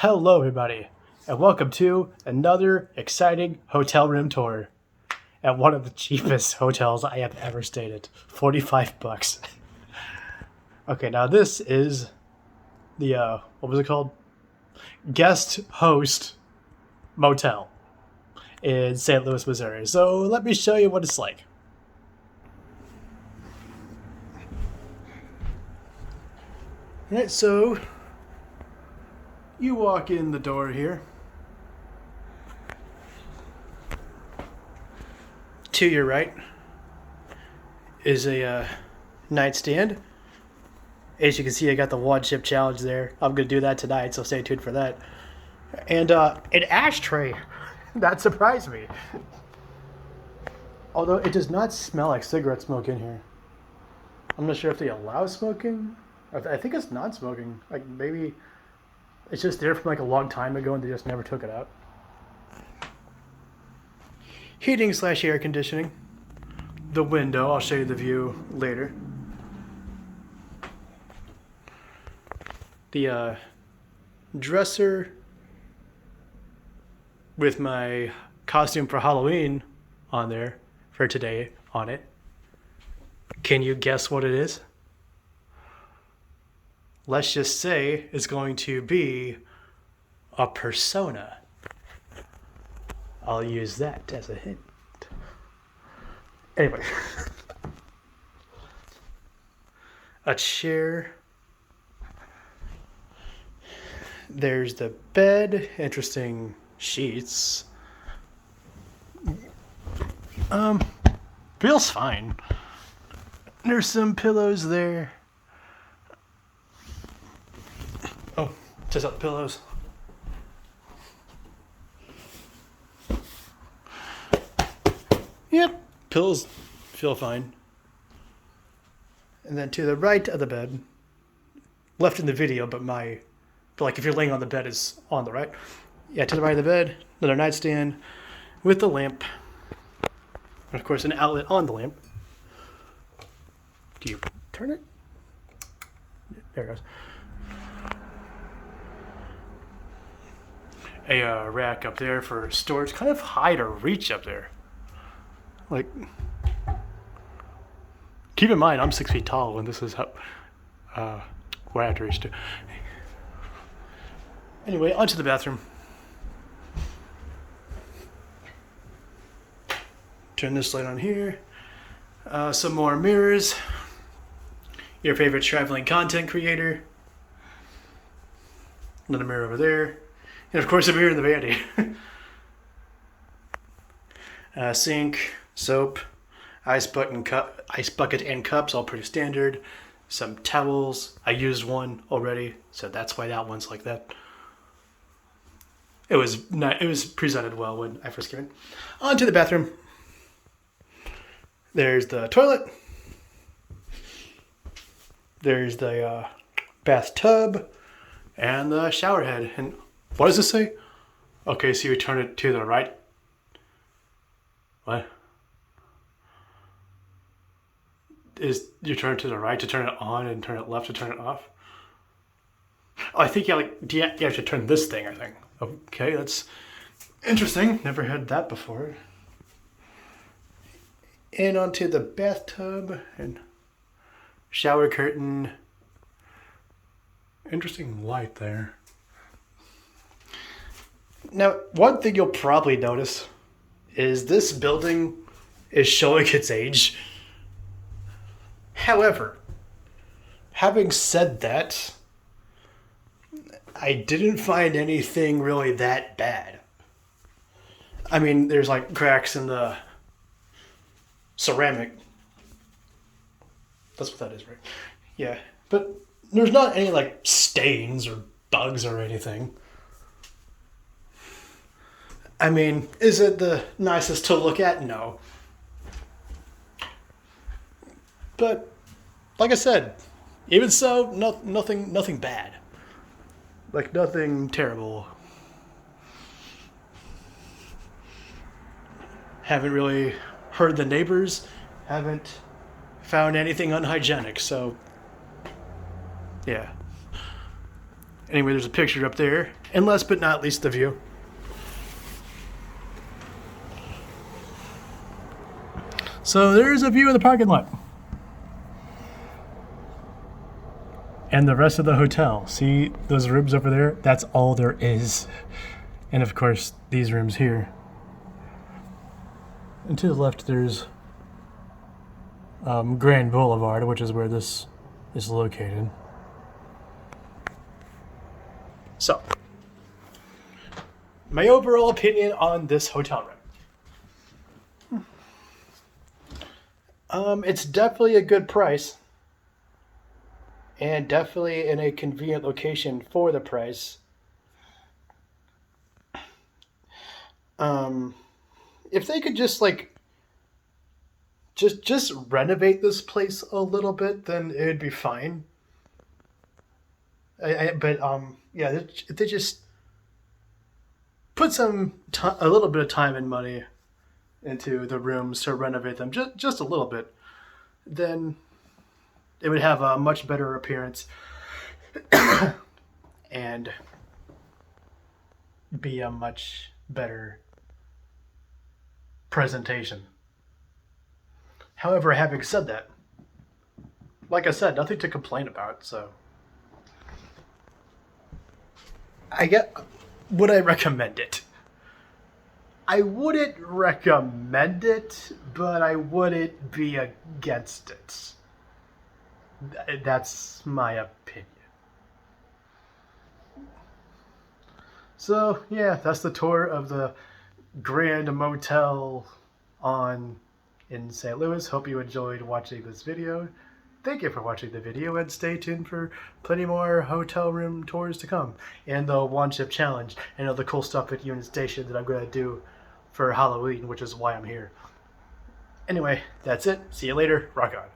Hello, everybody, and welcome to another exciting hotel room tour at one of the cheapest hotels I have ever stayed at. 45 bucks. Okay, now this is the, what was it called? Guest Host Motel in St. Louis, Missouri. So let me show you what it's like. Alright, so you walk in the door here. To your right is a nightstand. As you can see, I got the one chip challenge there. I'm going to do that tonight, so stay tuned for that. And an ashtray. That surprised me. Although it does not smell like cigarette smoke in here. I'm not sure if they allow smoking. I think it's non-smoking. Like maybe it's just there from like a long time ago and they just never took it out. Heating / air conditioning. The window, I'll show you the view later. The dresser with my costume for Halloween on there for today on it. Can you guess what it is? Let's just say it's going to be a persona. I'll use that as a hint. Anyway. A chair. There's the bed. Interesting sheets. Feels fine. There's some pillows there. Oh, just out the pillows. Yep, pillows feel fine. And then to the right of the bed, left in the video, but like if you're laying on the bed is on the right. Yeah, to the right of the bed, another nightstand with the lamp. And of course an outlet on the lamp. Do you turn it? There it goes. A rack up there for storage. Kind of high to reach up there. Like, keep in mind I'm 6 feet tall and this is how where I have to reach to. Anyway, onto the bathroom. Turn this light on here. Some more mirrors. Your favorite traveling content creator. Another mirror over there. And of course a mirror in the vanity. Sink, soap, ice bucket and cups, all pretty standard. Some towels. I used one already, so that's why that one's like that. It was presented well when I first came in. On to the bathroom. There's the toilet. There's the bathtub and the shower head. And what does this say? Okay, so you turn it to the right. What? Is you turn it to the right to turn it on and turn it left to turn it off? Oh, I think you have to turn this thing, I think. Okay, that's interesting. Never heard that before. And onto the bathtub and shower curtain. Interesting light there. Now, one thing you'll probably notice is this building is showing its age. However, having said that, I didn't find anything really that bad. I mean, there's like cracks in the ceramic. That's what that is, right? Yeah, but there's not any like stains or bugs or anything. I mean, is it the nicest to look at? No. But like I said, even so, nothing bad. Like nothing terrible. Haven't really heard the neighbors. Haven't found anything unhygienic. So, yeah. Anyway, there's a picture up there. And last but not least, the view. So there's a view of the parking lot. And the rest of the hotel. See those rooms over there? That's all there is. And of course, these rooms here. And to the left, there's Grand Boulevard, which is where this is located. So, my overall opinion on this hotel room. It's definitely a good price. And definitely in a convenient location for the price. If they could just just renovate this place a little bit, then it'd be fine. Yeah, if they just put a little bit of time and money into the rooms to renovate them, just a little bit, then it would have a much better appearance and be a much better presentation. However, having said that, like I said, nothing to complain about, so would I recommend it? I wouldn't recommend it, but I wouldn't be against it. That's my opinion. So, yeah, that's the tour of the Grand Motel in St. Louis. Hope you enjoyed watching this video. Thank you for watching the video, and stay tuned for plenty more hotel room tours to come. And the one chip challenge and all the cool stuff at Union Station that I'm going to do for Halloween, which is why I'm here. Anyway, that's it. See you later. Rock on.